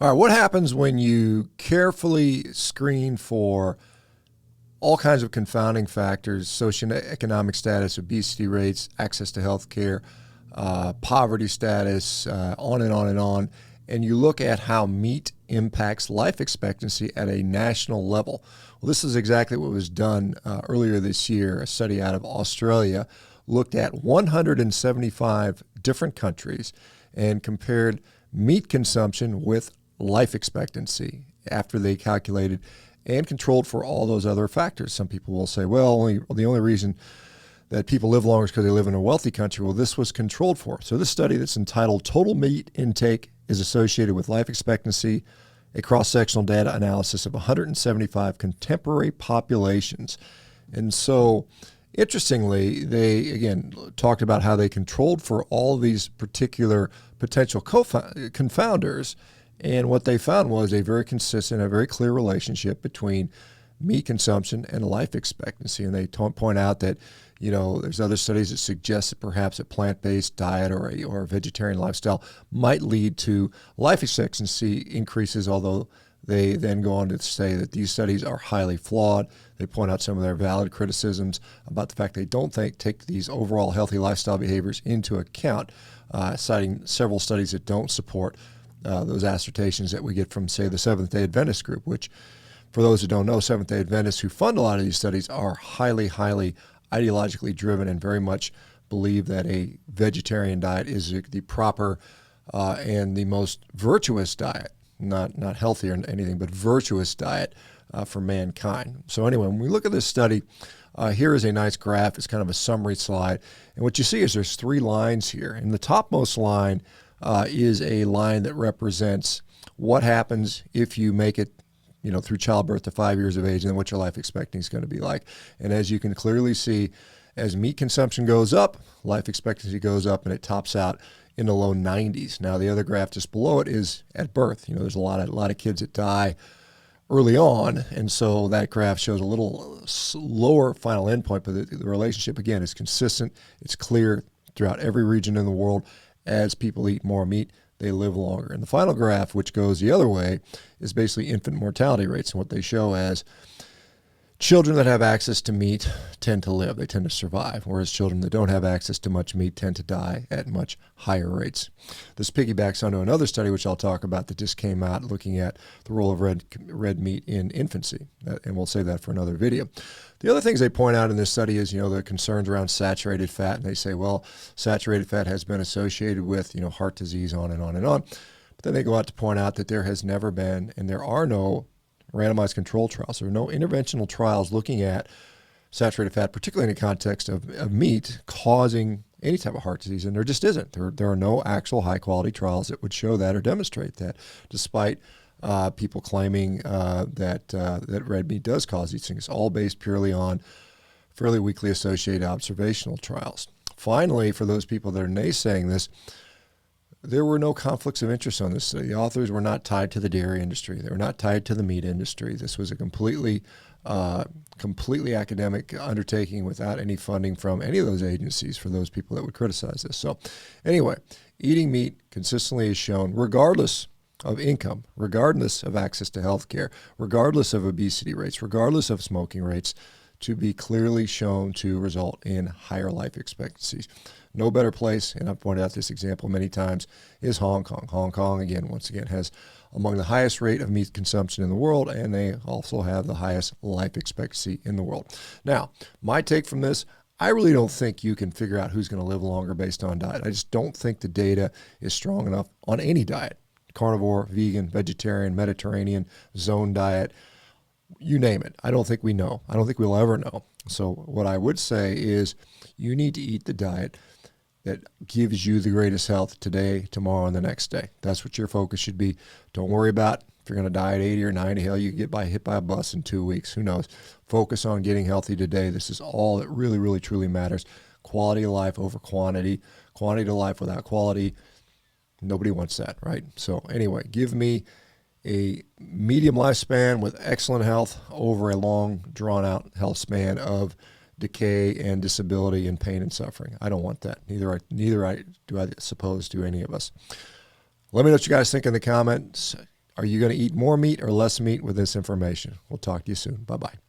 All right, what happens when you carefully screen for all kinds of confounding factors, socioeconomic status, obesity rates, access to health care, poverty status, on and on and on, and you look at how meat impacts life expectancy at a national level? Well, this is exactly what was done earlier this year. A study out of Australia looked at 175 different countries and compared meat consumption with life expectancy after they calculated and controlled for all those other factors. Some people will say, well, the only reason that people live longer is because they live in a wealthy country. Well, this was controlled for. So this study that's entitled Total Meat Intake is Associated with Life Expectancy, a cross-sectional data analysis of 175 contemporary populations. And so, interestingly, they, again, talked about how they controlled for all these particular potential confounders. And what they found was a very consistent, a very clear relationship between meat consumption and life expectancy. And they point out that, there's other studies that suggest that perhaps a plant-based diet or a vegetarian lifestyle might lead to life expectancy increases, although they then go on to say that these studies are highly flawed. They point out some of their valid criticisms about the fact they don't take these overall healthy lifestyle behaviors into account, citing several studies that don't support those assertions that we get from, say, the Seventh-day Adventist group, which, for those who don't know, Seventh-day Adventists who fund a lot of these studies are highly, highly ideologically driven and very much believe that a vegetarian diet is the proper and the most virtuous diet, not healthy or anything, but virtuous diet for mankind. So anyway, when we look at this study, here is a nice graph. It's kind of a summary slide. And what you see is there's three lines here. And the topmost line is a line that represents what happens if you make it, through childbirth to 5 years of age, and then what your life expectancy is going to be like. And as you can clearly see, as meat consumption goes up, life expectancy goes up, and it tops out in the low 90s. Now, the other graph just below it is at birth. There's a lot of kids that die early on, and so that graph shows a little lower final endpoint, but the relationship, again, is consistent. It's clear throughout every region in the world. As people eat more meat, they live longer. And the final graph, which goes the other way, is basically infant mortality rates, and what they show as children that have access to meat tend to live, they tend to survive, whereas children that don't have access to much meat tend to die at much higher rates. This piggybacks onto another study, which I'll talk about, that just came out looking at the role of red meat in infancy, and we'll save that for another video. The other things they point out in this study is, the concerns around saturated fat, and they say, well, saturated fat has been associated with, heart disease, on and on and on. But then they go out to point out that there has never been, and there are no randomized control trials. There are no interventional trials looking at saturated fat, particularly in the context of meat, causing any type of heart disease, and there just isn't. There are no actual high-quality trials that would show that or demonstrate that, despite people claiming that red meat does cause these things, all based purely on fairly weakly associated observational trials. Finally, for those people that are naysaying this, there were no conflicts of interest on this study. The authors were not tied to the dairy industry. They were not tied to the meat industry. This was a completely academic undertaking without any funding from any of those agencies for those people that would criticize this. So anyway, eating meat consistently is shown, regardless of income, regardless of access to health care, regardless of obesity rates, regardless of smoking rates, to be clearly shown to result in higher life expectancies. No better place, and I've pointed out this example many times, is Hong Kong. Hong Kong, once again, has among the highest rate of meat consumption in the world, and they also have the highest life expectancy in the world. Now, my take from this, I really don't think you can figure out who's going to live longer based on diet. I just don't think the data is strong enough on any diet. Carnivore, vegan, vegetarian, Mediterranean, zone diet, you name it. I don't think we know. I don't think we'll ever know. So what I would say is you need to eat the diet that gives you the greatest health today, tomorrow, and the next day. That's what your focus should be. Don't worry about if you're going to die at 80 or 90. Hell, you get hit by a bus in 2 weeks. Who knows? Focus on getting healthy today. This is all that really, really, truly matters. Quality of life over quantity. Quantity of life without quality. Nobody wants that, right? So anyway, give me a medium lifespan with excellent health over a long, drawn-out health span of decay and disability and pain and suffering. I don't want that. Neither do I suppose do any of us. Let me know what you guys think in the comments. Are you going to eat more meat or less meat with this information? We'll talk to you soon. Bye-bye.